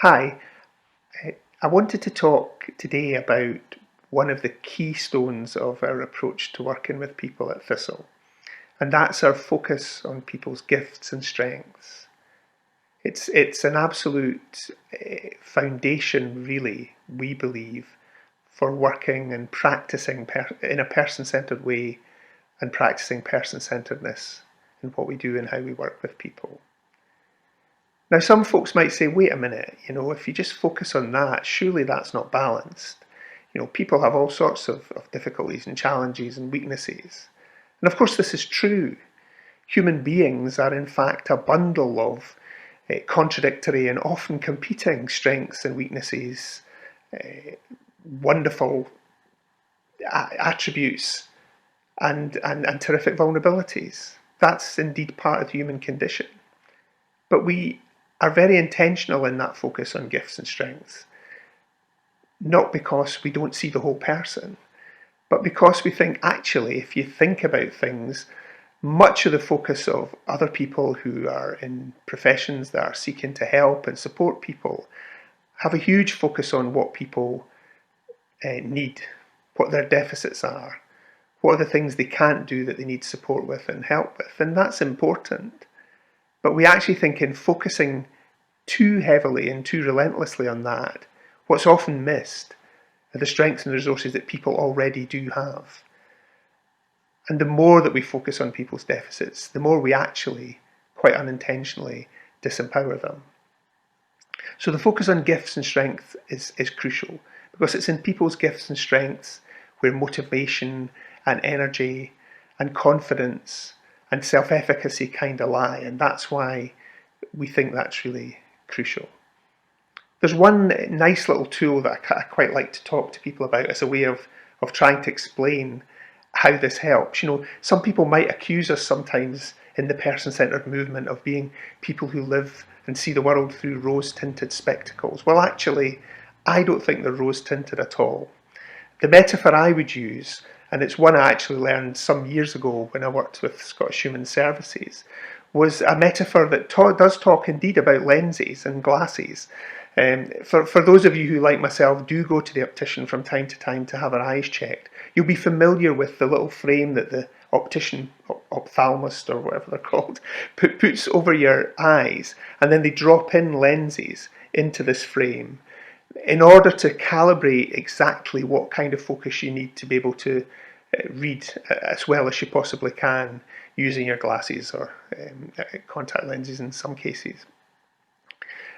Hi, I wanted to talk today about one of the keystones of our approach to working with people at Thistle, and that's our focus on people's gifts and strengths. It's an absolute foundation, really, we believe, for working and practicing in a person-centered way and practicing person-centeredness in what we do and how we work with people. Now, some folks might say, wait a minute, if you just focus on that, surely that's not balanced. People have all sorts of difficulties and challenges and weaknesses. And of course, this is true. Human beings are, in fact, a bundle of contradictory and often competing strengths and weaknesses, wonderful attributes, and terrific vulnerabilities. That's indeed part of the human condition. But we are very intentional in that focus on gifts and strengths, not because we don't see the whole person, but because we think actually, if you think about things, much of the focus of other people who are in professions that are seeking to help and support people have a huge focus on what people need, what their deficits are, what are the things they can't do that they need support with and help with, and that's important. But we actually think in focusing too heavily and too relentlessly on that, what's often missed are the strengths and resources that people already do have. And the more that we focus on people's deficits, the more we actually, quite unintentionally, disempower them. So the focus on gifts and strengths is crucial, because it's in people's gifts and strengths where motivation and energy and confidence and self-efficacy kind of lie, and that's why we think that's really crucial. There's one nice little tool that I quite like to talk to people about as a way of trying to explain how this helps. Some people might accuse us sometimes in the person-centered movement of being people who live and see the world through rose-tinted spectacles. Well, actually, I don't think they're rose-tinted at all. The metaphor I would use, and it's one I actually learned some years ago when I worked with Scottish Human Services, was a metaphor that does talk indeed about lenses and glasses. For those of you who, like myself, do go to the optician from time to time to have our eyes checked, you'll be familiar with the little frame that the optician, ophthalmist or whatever they're called, puts over your eyes, and then they drop in lenses into this frame in order to calibrate exactly what kind of focus you need to be able to read as well as you possibly can using your glasses or contact lenses in some cases.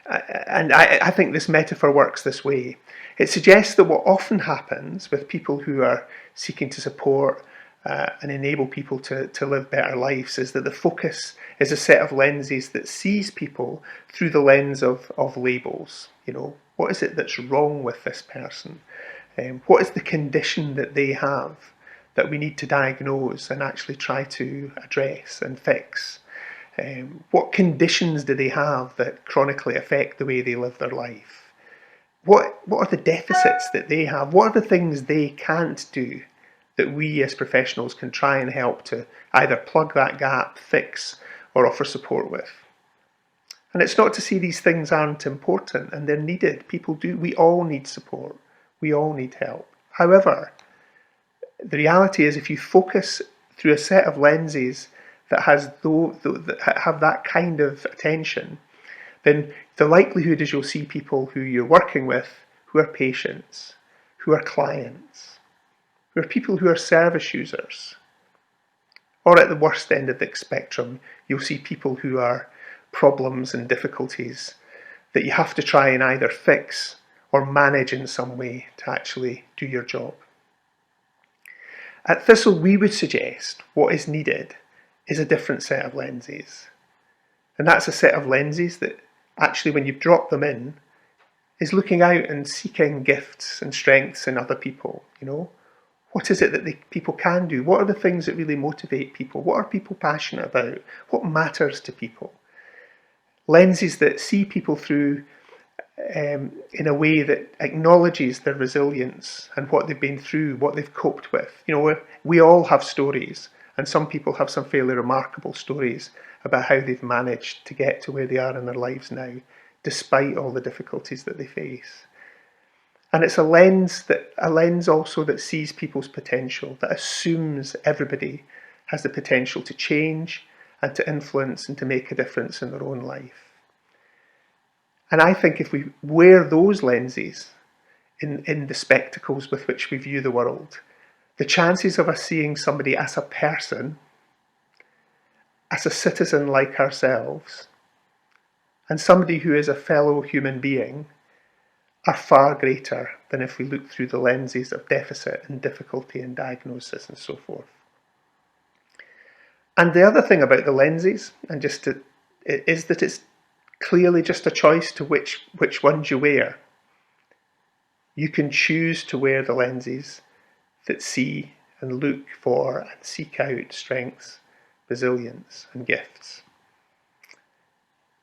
And I think this metaphor works this way. It suggests that what often happens with people who are seeking to support and enable people to live better lives is that the focus is a set of lenses that sees people through the lens of labels. What is it that's wrong with this person? What is the condition that they have that we need to diagnose and actually try to address and fix? What conditions do they have that chronically affect the way they live their life? What are the deficits that they have? What are the things they can't do that we as professionals can try and help to either plug that gap, fix, or offer support with? And it's not to say these things aren't important, and they're needed. People do. We all need support. We all need help. However, the reality is if you focus through a set of lenses that have that kind of attention, then the likelihood is you'll see people who you're working with who are patients, who are clients, who are people who are service users. Or at the worst end of the spectrum, you'll see people who are problems and difficulties that you have to try and either fix or manage in some way to actually do your job. At Thistle, we would suggest what is needed is a different set of lenses. And that's a set of lenses that actually, when you drop them in, is looking out and seeking gifts and strengths in other people. What is it that people can do? What are the things that really motivate people? What are people passionate about? What matters to people? Lenses that see people through in a way that acknowledges their resilience and what they've been through, what they've coped with. We all have stories, and some people have some fairly remarkable stories about how they've managed to get to where they are in their lives now, despite all the difficulties that they face. And it's a lens also that sees people's potential, that assumes everybody has the potential to change and to influence and to make a difference in their own life. And I think if we wear those lenses in the spectacles with which we view the world, the chances of us seeing somebody as a person, as a citizen like ourselves, and somebody who is a fellow human being are far greater than if we look through the lenses of deficit and difficulty and diagnosis and so forth. And the other thing about the lenses, is that it's clearly just a choice to which ones you wear. You can choose to wear the lenses that see and look for and seek out strengths, resilience and gifts.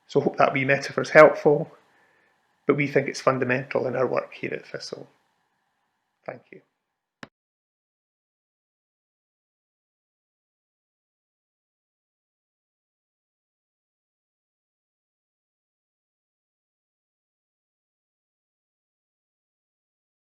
So I hope that wee metaphor is helpful, but we think it's fundamental in our work here at Thistle. Thank you.